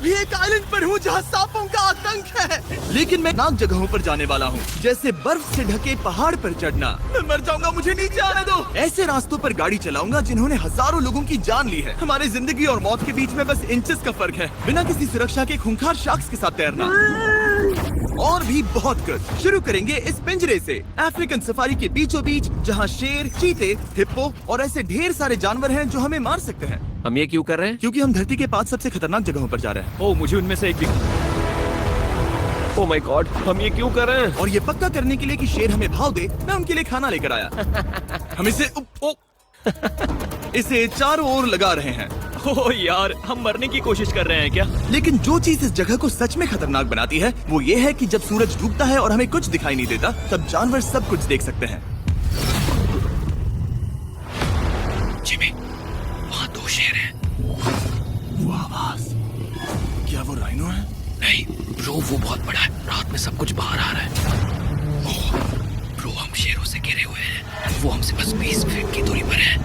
अभी एक आइलैंड पर हूँ जहाँ सांपों का आतंक है, लेकिन मैं नाक जगहों पर जाने वाला हूँ, जैसे बर्फ से ढके पहाड़ पर चढ़ना। मैं मर जाऊंगा, मुझे नीचे आने दो। ऐसे रास्तों पर गाड़ी चलाऊंगा जिन्होंने हजारों लोगों की जान ली है। हमारी जिंदगी और मौत के बीच में बस इंचेस का फर्क है। बिना किसी सुरक्षा के खूंखार शार्क्स के साथ तैरना और भी बहुत कुछ। शुरू करेंगे इस पिंजरे से, अफ्रीकन सफारी के बीचों बीच, जहाँ शेर, चीते, हिप्पो और ऐसे ढेर सारे जानवर हैं जो हमें मार सकते हैं। हम ये क्यों कर रहे हैं? क्योंकि हम धरती के 5 सबसे खतरनाक जगहों पर जा रहे हैं। ओह, मुझे उनमें से एक दिखा। ओह माय गॉड, हम ये क्यों कर रहे हैं? और ये पक्का करने के लिए कि शेर हमें भाव दे, मैं उनके लिए खाना लेकर आया। हम इसे चारों ओर लगा रहे हैं। ओह यार, हम मरने की कोशिश कर रहे हैं क्या? लेकिन जो चीज इस जगह को सच में खतरनाक बनाती है वो ये है कि जब सूरज डूबता है और हमें कुछ दिखाई नहीं देता, तब जानवर सब कुछ देख सकते हैं। जिमी, वहाँ 2 शेर हैं। वो आवाज, क्या वो राइनो है? नहीं ब्रो, वो बहुत बड़ा है। रात में सब कुछ बाहर आ रहा है। ओह ब्रो, हम शेरों से घिरे हुए हैं। वो हमसे बस 20 फीट की दूरी पर है।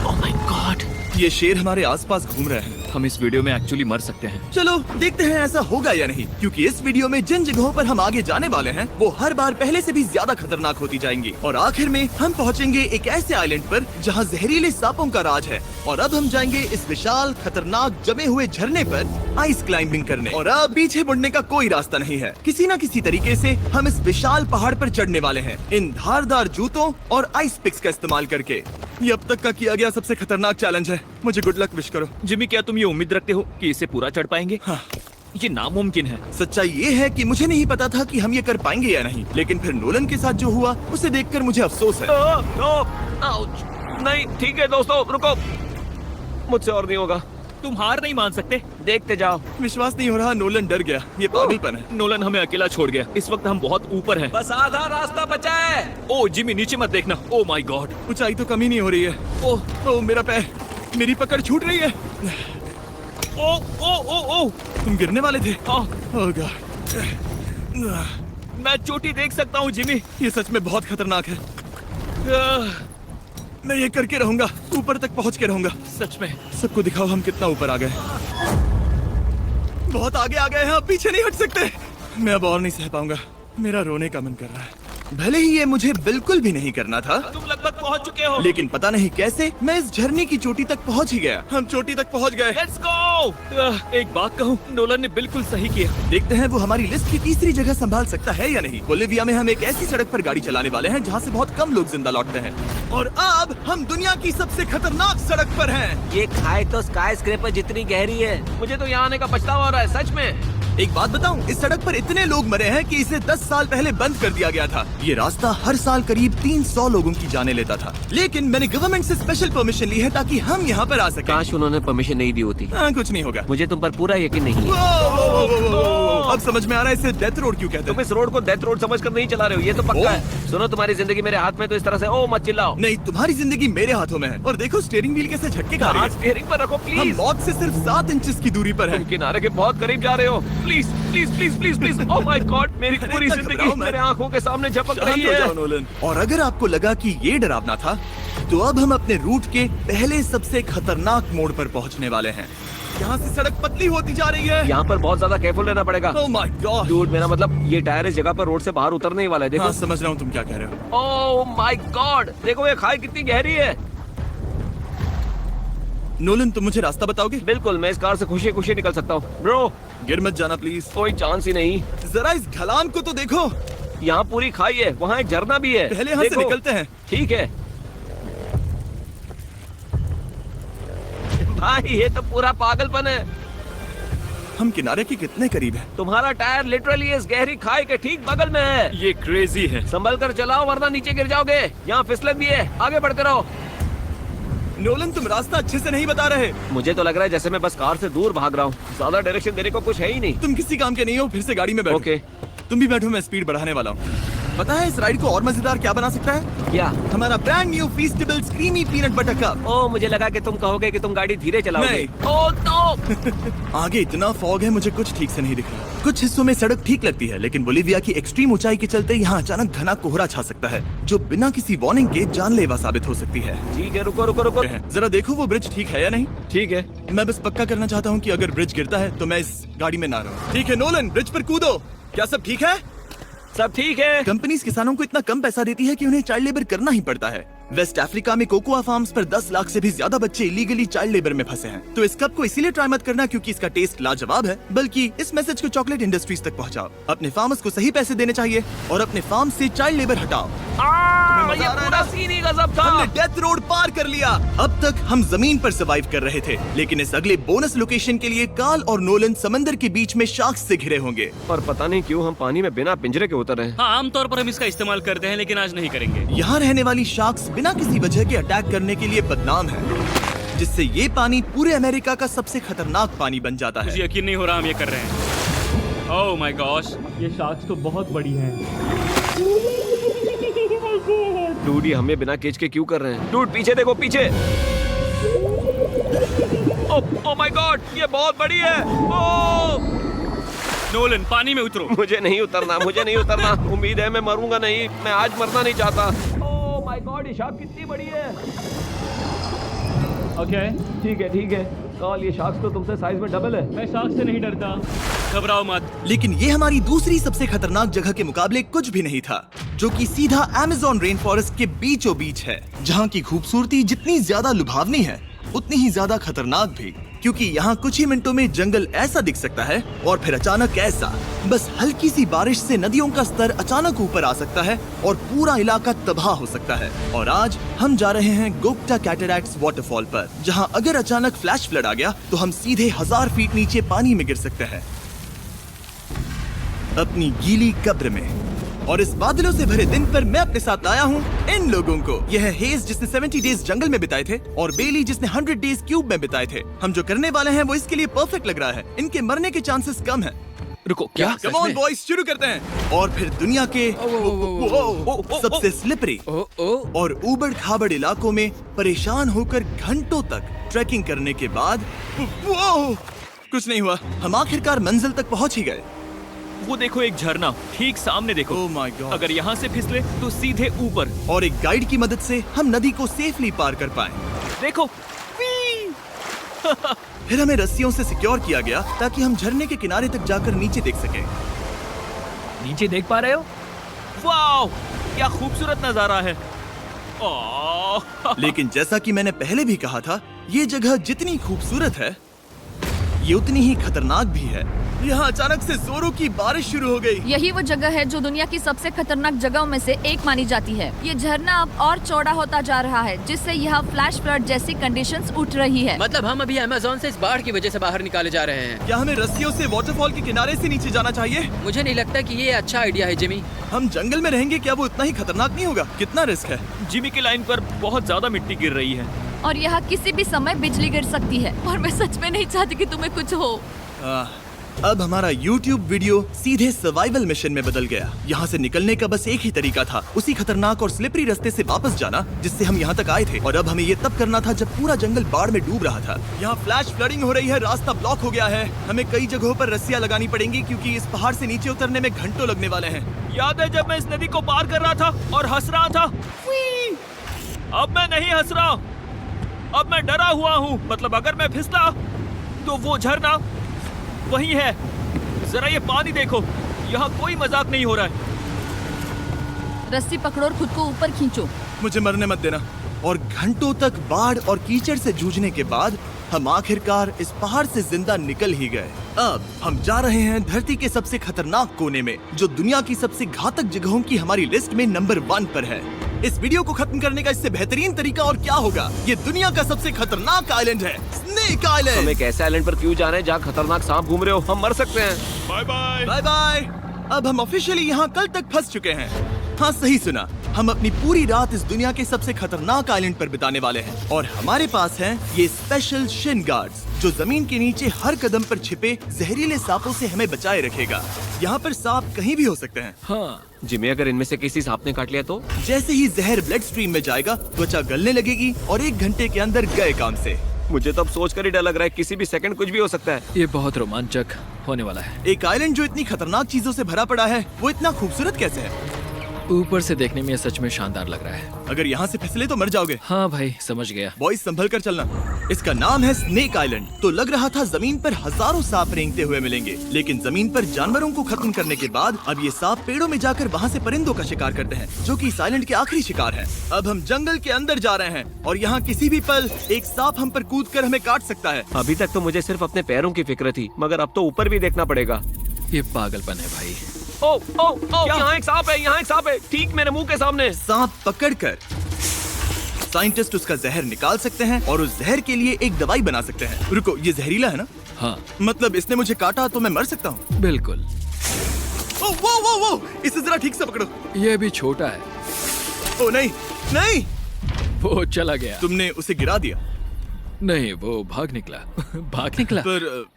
ओह माय गॉड, ये शेर हमारे आसपास घूम रहे हैं। हम इस वीडियो में एक्चुअली मर सकते हैं। चलो देखते हैं ऐसा होगा या नहीं, क्योंकि इस वीडियो में जिन जगहों पर हम आगे जाने वाले हैं वो हर बार पहले से भी ज्यादा खतरनाक होती जाएंगी। और आखिर में हम पहुंचेंगे एक ऐसे आइलैंड पर जहां जहरीले सांपों का राज है। और अब हम जाएंगे इस विशाल खतरनाक जमे हुए झरने पर आइस क्लाइंबिंग करने। और अब पीछे मुड़ने का कोई रास्ता नहीं है। किसी न किसी तरीके से हम इस विशाल पहाड़ पर चढ़ने वाले हैं, इन धारदार जूतों और आइस पिक्स का इस्तेमाल करके। ये अब तक का किया गया सबसे खतरनाक चैलेंज है। मुझे गुड लक विश करो। जिमी, क्या तुम ये उम्मीद रखते हो कि इसे पूरा चढ़ पाएंगे? हाँ। ये नामुमकिन है। सच्चाई ये है कि मुझे नहीं पता था कि हम ये कर पाएंगे या नहीं, लेकिन फिर नोलन के साथ जो हुआ उसे देखकर मुझे अफसोस है। आउच। नहीं, ठीक है दोस्तों, रुको। मुझसे और नहीं होगा। तुम हार नहीं मान सकते। देखते जाओ। विश्वास नहीं हो रहा, नोलन डर गया। ये पागलपन है। नोलन हमें अकेला छोड़ गया। इस वक्त हम बहुत ऊपर हैं। बस आधा रास्ता बचा है। ओह जिमी, नीचे मत देखना। ओह माय गॉड, ऊंचाई तो कम ही नहीं हो रही है। ओह मेरा पैर, मेरी पकड़ छूट रही है। ओह, तुम गिरने वाले थे। ओह गॉड, मैं चोटी देख सकता हूँ जिमी। ये सच में बहुत खतरनाक है। मैं ये करके रहूंगा, ऊपर तक पहुंच के रहूंगा। सच में। सबको दिखाओ हम कितना ऊपर आ गए। बहुत आगे आ गए हैं, अब पीछे नहीं हट सकते। मैं अब और नहीं सह पाऊंगा, मेरा रोने का मन कर रहा है। भले ही ये मुझे बिल्कुल भी नहीं करना था। तुम लगभग पहुंच चुके हो। लेकिन पता नहीं कैसे मैं इस झरने की चोटी तक पहुंच ही गया। हम चोटी तक पहुंच गए। Let's go. एक बात कहूँ, नोलन ने बिल्कुल सही किया। देखते हैं वो हमारी लिस्ट की तीसरी जगह संभाल सकता है या नहीं। बोलिविया में हम एक ऐसी सड़क पर गाड़ी चलाने वाले हैं जहाँ से बहुत कम लोग जिंदा लौटते हैं। और अब हम दुनिया की सबसे खतरनाक सड़क पर हैं। ये खाई तो स्काई स्क्रैपर जितनी गहरी है। मुझे तो यहाँ आने का पछतावा हो रहा है, सच में। एक बात बताऊं, इस सड़क पर इतने लोग मरे हैं कि इसे 10 साल पहले बंद कर दिया गया था। ये रास्ता हर साल करीब 300 लोगों की जाने लेता था, लेकिन मैंने गवर्नमेंट से स्पेशल परमिशन ली है ताकि हम यहाँ पर आ सकें। काश उन्होंने परमिशन नहीं दी होती। कुछ नहीं होगा। मुझे तुम पर पूरा यकीन नहीं है। अब समझ में आ रहा है इसे डेथ रोड क्यों कहते तुम हैं। इस रोड को डेथ रोड समझकर नहीं चला रहे हो, ये तो पक्का है। सुनो, तुम्हारी जिंदगी मेरे हाथ में, तो इस तरह से ओ मत चिल्लाओ। नहीं, तुम्हारी जिंदगी मेरे हाथों में है। और देखो स्टीयरिंग व्हील कैसे झटके खा रही हाथ है। स्टीयरिंग पर रखो हम प्लीज। मौत से सिर्फ 7 इंचेस की दूरी पर तुम हैं। किनारे के बहुत करीब जा रहे हो। Please please please please please. Oh my God, मेरी पूरी इतना जिंदगी घबराओ मत। मेरे आंखों के सामने झपक शांत रही हो है। जाओ नोलन। और अगर आपको लगा कि ये डरावना था, तो अब हम अपने रूट के पहले सबसे खतरनाक मोड़ पर पहुंचने वाले हैं। यहाँ से सड़क पतली होती जा रही है। यहाँ पर बहुत ज्यादा केयरफुल रहना पड़ेगा। Oh my God. डूड, मेरा मतलब ये टायर इस जगह पर रोड से बाहर उतरने ही वाला है। देखो। हाँ, समझ रहा हूँ तुम क्या कह रहे हो। ओह माय गॉड, देखो ये खाई कितनी गहरी है। नोलन, तुम मुझे रास्ता बताओगे? बिल्कुल, मैं इस कार से खुशी खुशी निकल सकता हूँ। ब्रो, गिर मत जाना प्लीज। कोई चांस ही नहीं। जरा इस ढलान को तो देखो। यहाँ पूरी खाई है, वहाँ एक झरना भी है। पहले यहाँ से देखो। निकलते हैं। ठीक है भाई, ये तो पूरा पागलपन है। हम किनारे के कितने करीब हैं? तुम्हारा टायर लिटरली इस गहरी खाई के ठीक बगल में है। ये क्रेजी है। संभल कर चलाओ वरना नीचे गिर जाओगे। यहाँ फिसलन भी है, आगे बढ़ते रहो। नोलन, तुम रास्ता अच्छे से नहीं बता रहे। मुझे तो लग रहा है जैसे मैं बस कार से दूर भाग रहा हूँ। ज्यादा डायरेक्शन देने को कुछ है ही नहीं। तुम किसी काम के नहीं हो, फिर से गाड़ी में बैठो। ओके। तुम भी बैठो, मैं स्पीड बढ़ाने वाला हूँ। पता है इस राइड को और मजेदार क्या बना सकता है? क्या? हमारा brand new Feastable creamy peanut butter cup. ओ, मुझे लगा कि तुम कहोगे कि तुम गाड़ी धीरे चलाओगे। नहीं। Oh no! आगे इतना फॉग है, मुझे कुछ ठीक से नहीं दिख रहा। कुछ हिस्सों में सड़क ठीक लगती है, लेकिन बोलीविया की एक्सट्रीम ऊंचाई के चलते यहाँ अचानक घना कोहरा छा सकता है, जो बिना किसी वार्निंग के जानलेवा साबित हो सकती है। ठीक है, रुको रुको रुको। जरा देखो वो ब्रिज ठीक है या नहीं। ठीक है। मैं बस पक्का करना चाहता हूँ कि अगर ब्रिज गिरता है तो मैं इस गाड़ी में ना रहूं। ठीक है नोलन, ब्रिज पर कूदो। क्या सब ठीक है? सब ठीक है। कंपनीज किसानों को इतना कम पैसा देती है कि उन्हें चाइल्ड लेबर करना ही पड़ता है। वेस्ट अफ्रीका में कोकोआ फार्म्स पर 10 लाख से भी ज्यादा बच्चे इलीगली चाइल्ड लेबर में फंसे हैं। तो इस कप को इसीलिए ट्राई मत करना क्योंकि इसका टेस्ट लाजवाब है, बल्कि इस मैसेज को चॉकलेट इंडस्ट्रीज तक पहुंचाओ। अपने फार्मर्स को सही पैसे देने चाहिए और अपने फार्म से चाइल्ड लेबर हटाओ। ये मजा आ रहा है पूरा ना? सीन ही गजब था। हमने डेथ रोड पार कर लिया। अब तक हम जमीन पर सर्वाइव कर रहे थे, लेकिन इस अगले बोनस लोकेशन के लिए कार्ल और नोलन समंदर के बीच में शार्क्स से घिरे होंगे। और पता नहीं क्यों हम पानी में बिना पिंजरे के उतर रहे हैं। हाँ, आमतौर पर हम इसका इस्तेमाल करते हैं, लेकिन आज नहीं करेंगे। यहाँ रहने वाली शार्क्स बिना किसी वजह के अटैक करने के लिए बदनाम है, जिससे ये पानी पूरे अमेरिका का सबसे खतरनाक पानी बन जाता मुझे है। यकीन नहीं हो रहा हम ये कर रहे हैं। ओह माय गॉश, ये शार्क्स तो बहुत बड़ी हैं। डूड, ये हमें बिना केज के क्यों कर रहे हैं? डूड, पीछे देखो, पीछे। ओ माय गॉड, ये बहुत बड़ी है। ओ! नोलन, पानी में उतरो। मुझे नहीं उतरना, मुझे नहीं उतरना। उम्मीद है मैं मरूंगा नहीं। मैं आज मरना नहीं चाहता। ओह माय गॉड, ये शार्क कितनी बड़ी है। ओके, ठीक है, ठीक है। कार्ल, ये शार्क तो तुमसे साइज में डबल है। मैं शार्क से नहीं डरता, घबराओ मत। लेकिन ये हमारी दूसरी सबसे खतरनाक जगह के मुकाबले कुछ भी नहीं था, जो कि सीधा अमेज़न रेन फॉरेस्ट के बीचों बीच है, जहाँ की खूबसूरती जितनी ज्यादा लुभावनी है उतनी ही ज्यादा खतरनाक भी, क्योंकि यहाँ कुछ ही मिनटों में जंगल ऐसा दिख सकता है और फिर अचानक ऐसा। बस हल्की सी बारिश से नदियों का स्तर अचानक ऊपर आ सकता है और पूरा इलाका तबाह हो सकता है। और आज हम जा रहे हैं गोक्टा कैटरैक्ट्स वाटरफॉल पर, जहाँ अगर अचानक फ्लैश फ्लड आ गया तो हम सीधे 1000 फीट नीचे पानी में गिर सकते हैं, अपनी गीली कब्र में। और इस बादलों से भरे दिन पर मैं अपने साथ लाया हूँ इन लोगों को। यह है हेज, जिसने 70 डेज जंगल में बिताए थे, और बेली, जिसने 100 डेज क्यूब में बिताए थे। हम जो करने वाले हैं वो इसके लिए परफेक्ट लग रहा है। इनके मरने के चांसेस कम हैं। रुको, क्या? कम ऑन बॉयज, शुरू करते हैं। और फिर दुनिया के सबसे स्लिपरी और ऊबड़ खाबड़ इलाकों में परेशान होकर घंटों तक ट्रैकिंग करने के बाद कुछ नहीं हुआ। हम आखिरकार मंजिल तक पहुंच ही गए। वो देखो, एक झरना ठीक सामने देखो। Oh my God. अगर यहाँ से फिसले तो सीधे ऊपर। और एक गाइड की मदद से हम नदी को सेफली पार कर पाए। देखो। फिर हमें रस्सियों से सिक्योर किया गया ताकि हम झरने के किनारे तक जाकर नीचे देख सकें। नीचे देख पा रहे हो? वाओ, क्या खूबसूरत नजारा है। ओह। लेकिन जैसा कि मैंने पहले भी कहा था, ये जगह जितनी खूबसूरत है, ये उतनी ही खतरनाक भी है। यहाँ अचानक से जोरों की बारिश शुरू हो गई। यही वो जगह है जो दुनिया की सबसे खतरनाक जगहों में से एक मानी जाती है। ये झरना अब और चौड़ा होता जा रहा है, जिससे यहाँ फ्लैश फ्लड जैसी कंडीशंस उठ रही है। मतलब हम अभी अमेज़न से इस बाढ़ की वजह से बाहर निकाले जा रहे हैं। क्या हमें रस्सियों से वाटरफॉल के किनारे से नीचे जाना चाहिए? मुझे नहीं लगता कि ये अच्छा आइडिया है, जिमी। हम जंगल में रहेंगे, क्या वो इतना ही खतरनाक नहीं होगा? कितना रिस्क है? जिमी की लाइन पर बहुत ज्यादा मिट्टी गिर रही है। और यहाँ किसी भी समय बिजली गिर सकती है, और मैं सच में नहीं चाहती कि तुम्हें कुछ हो। अब हमारा YouTube वीडियो सीधे सर्वाइवल मिशन में बदल गया। यहाँ से निकलने का बस एक ही तरीका था, उसी खतरनाक और स्लिपरी रास्ते से वापस जाना जिससे हम यहाँ तक आए थे। और अब हमें ये तब करना था जब पूरा जंगल बाढ़ में डूब रहा था। यहाँ फ्लैश फ्लडिंग हो रही है, रास्ता ब्लॉक हो गया है। हमें कई जगहों पर रस्सियाँ लगानी पड़ेंगी क्योंकि इस पहाड़ से नीचे उतरने में घंटों लगने वाले हैं। याद है जब मैं इस नदी को पार कर रहा था और हंस रहा था? अब मैं नहीं हंस रहा, अब मैं डरा हुआ हूँ। मतलब अगर मैं फिसला तो वो झरना वही है। जरा ये पानी देखो, यहाँ कोई मजाक नहीं हो रहा है। रस्सी पकड़ो और खुद को ऊपर खींचो। मुझे मरने मत देना। और घंटों तक बाढ़ और कीचड़ से जूझने के बाद हम आखिरकार इस पहाड़ से जिंदा निकल ही गए। अब हम जा रहे हैं धरती के सबसे खतरनाक कोने में, जो दुनिया की सबसे घातक जगहों की हमारी लिस्ट में नंबर 1 पर है। इस वीडियो को खत्म करने का इससे बेहतरीन तरीका और क्या होगा? ये दुनिया का सबसे खतरनाक आइलैंड है, स्नेक हम आइलैंड। एक ऐसे आइलैंड पर क्यों जा रहे हैं जहाँ खतरनाक सांप घूम रहे हो? हम मर सकते हैं। Bye bye. Bye bye. अब हम ऑफिशियली यहाँ कल तक फंस चुके हैं। हाँ, सही सुना। हम अपनी पूरी रात इस दुनिया के सबसे खतरनाक आइलैंड पर बिताने वाले हैं और हमारे पास हैं ये स्पेशल शिन गार्ड्स जो जमीन के नीचे हर कदम पर छिपे जहरीले सांपों से हमें बचाए रखेगा। यहाँ पर सांप कहीं भी हो सकते हैं। हाँ, जिमी, अगर इनमें से किसी सांप ने काट लिया तो? जैसे ही जहर ब्लड स्ट्रीम में जाएगा त्वचा गलने लगेगी और 1 घंटे के अंदर गए काम से। मुझे तो अब सोचकर ही डर लग रहा है, किसी भी सेकंड कुछ भी हो सकता है। ये बहुत रोमांचक होने वाला है। एक आइलैंड जो इतनी खतरनाक चीजों से भरा पड़ा है वो इतना खूबसूरत कैसे है? ऊपर से देखने में ये सच में शानदार लग रहा है। अगर यहाँ से फिसले तो मर जाओगे। हाँ भाई, समझ गया। बॉयज संभल कर चलना। इसका नाम है स्नेक आइलैंड। तो लग रहा था जमीन पर हजारों सांप रेंगते हुए मिलेंगे, लेकिन जमीन पर जानवरों को खत्म करने के बाद अब ये सांप पेड़ों में जाकर वहाँ से परिंदों का शिकार करते हैं, जो कि इस आइलैंड के आखिरी शिकार हैं। अब हम जंगल के अंदर जा रहे हैं और यहाँ किसी भी पल एक सांप हम पर कूद कर हमें काट सकता है। अभी तक तो मुझे सिर्फ अपने पैरों की फिक्र थी, मगर अब तो ऊपर भी देखना पड़ेगा। ये पागलपन है भाई। ओ ओ ओ, यहाँ एक सांप है, यहाँ एक सांप है, ठीक मेरे मुंह के सामने। सांप पकड़कर साइंटिस्ट उसका जहर निकाल सकते हैं और उस जहर के लिए एक दवाई बना सकते हैं। रुको, ये जहरीला है ना? हाँ, मतलब इसने मुझे काटा तो मैं मर सकता हूँ? बिल्कुल। ओ वो वो वो, इसे जरा ठीक से पकड़ो। ये भी छोटा है। ओ नहीं नहीं, वो चला गया। तुमने उसे गिरा दिया। नहीं, वो भाग निकला। भाग निकला। पर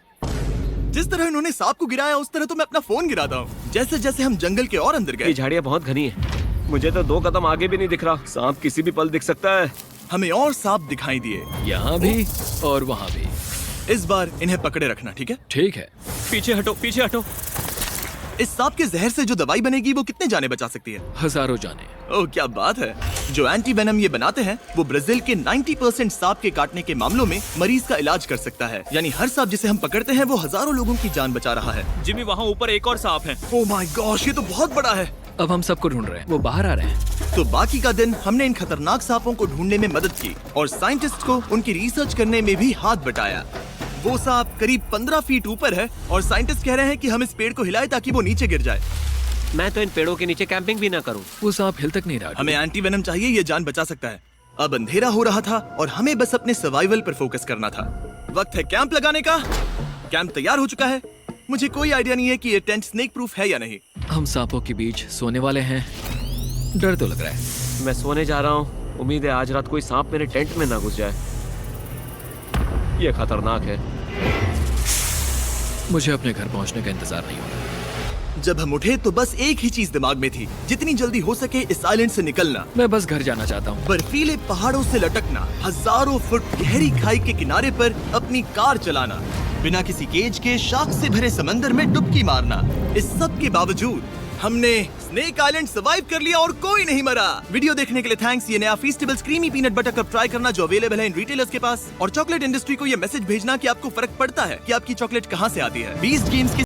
जिस तरह इन्होंने सांप को गिराया उस तरह तो मैं अपना फोन गिराता हूँ। जैसे जैसे हम जंगल के और अंदर ये गए, झाड़ियाँ बहुत घनी है, मुझे तो 2 कदम आगे भी नहीं दिख रहा। सांप किसी भी पल दिख सकता है। हमें और सांप दिखाई दिए। यहाँ भी और वहाँ भी। इस बार इन्हें पकड़े रखना, ठीक है? ठीक है। पीछे हटो, पीछे हटो। इस सांप के जहर से जो दवाई बनेगी वो कितने जाने बचा सकती है? हजारों जाने। ओह क्या बात है। जो एंटी वेनम ये बनाते हैं वो ब्राजील के 90% सांप के काटने के मामलों में मरीज का इलाज कर सकता है। यानी हर सांप जिसे हम पकड़ते हैं वो हजारों लोगों की जान बचा रहा है। जिमी, वहाँ ऊपर एक और सांप है। ओह माय गॉश, ये तो बहुत बड़ा है। अब हम सबको ढूंढ रहे हैं, वो बाहर आ रहे हैं। तो बाकी का दिन हमने इन खतरनाक सांपों को ढूंढने में मदद की और साइंटिस्ट को उनकी रिसर्च करने में भी हाथ बटाया। वो सांप करीब 15 फीट ऊपर है और साइंटिस्ट कह रहे हैं कि हम इस पेड़ को हिलाएं ताकि वो नीचे गिर जाए। मैं तो इन पेड़ों के नीचे कैंपिंग भी ना करूं। वो सांप हिल तक नहीं रहा। हमें एंटी वेनम चाहिए, ये जान बचा सकता है। अब अंधेरा हो रहा था और हमें बस अपने सर्वाइवल पर फोकस करना था। वक्त है कैंप लगाने का। कैंप तैयार हो चुका है। मुझे कोई आइडिया नहीं है कि ये टेंट स्नेक प्रूफ है या नहीं। हम सांपों के बीच सोने वाले हैं। डर तो लग रहा है। मैं सोने जा रहा हूँ। उम्मीद है आज रात कोई सांप मेरे टेंट में ना घुस जाए। ये खतरनाक है। मुझे अपने घर पहुंचने का इंतजार नहीं हो रहा। जब हम उठे तो बस एक ही चीज दिमाग में थी, जितनी जल्दी हो सके इस आइलैंड से निकलना। मैं बस घर जाना चाहता हूँ। बर्फीले पहाड़ों से लटकना, हजारों फुट गहरी खाई के किनारे पर अपनी कार चलाना, बिना किसी केज के शार्क से भरे समंदर में डुबकी मारना। इस सब के बावजूद हमने स्नेक आइलैंड सर्वाइव कर लिया और कोई नहीं मरा। वीडियो देखने के लिए थैंक्स। ये नया Feastables creamy peanut butter cup try करना जो अवेलेबल है इन रिटेलर्स के पास, और चॉकलेट इंडस्ट्री को ये मैसेज भेजना कि आपको फर्क पड़ता है कि आपकी चॉकलेट कहाँ से आती है। 20 गेम्स के